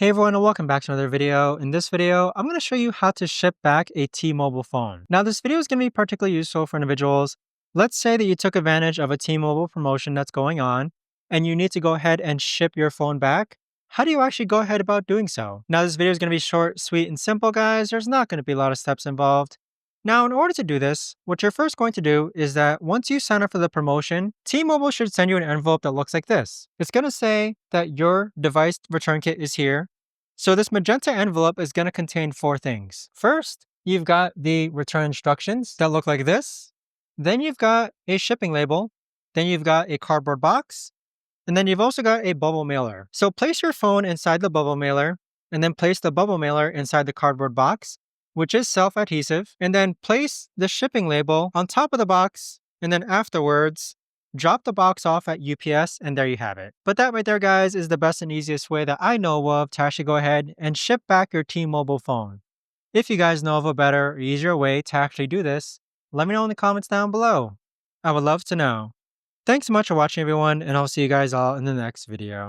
Hey everyone, and welcome back to another video. In this video, I'm going to show you how to ship back a T-Mobile phone. Now, this video is going to be particularly useful for individuals. Let's say that you took advantage of a T-Mobile promotion that's going on, and you need to go ahead and ship your phone back. How do you actually go ahead about doing so? Now, this video is going to be short, sweet, and simple, guys. There's not going to be a lot of steps involved. Now, in order to do this, what you're first going to do is that once you sign up for the promotion, T-Mobile should send you an envelope that looks like this. It's going to say that your device return kit is here. So this magenta envelope is going to contain four things. First, you've got the return instructions that look like this. Then you've got a shipping label. Then you've got a cardboard box. And then you've also got a bubble mailer. So place your phone inside the bubble mailer, and then place the bubble mailer inside the cardboard box, which is self-adhesive, and then place the shipping label on top of the box, and then afterwards, drop the box off at UPS, and there you have it. But that right there, guys, is the best and easiest way that I know of to actually go ahead and ship back your T-Mobile phone. If you guys know of a better or easier way to actually do this, let me know in the comments down below. I would love to know. Thanks so much for watching, everyone, and I'll see you guys all in the next video.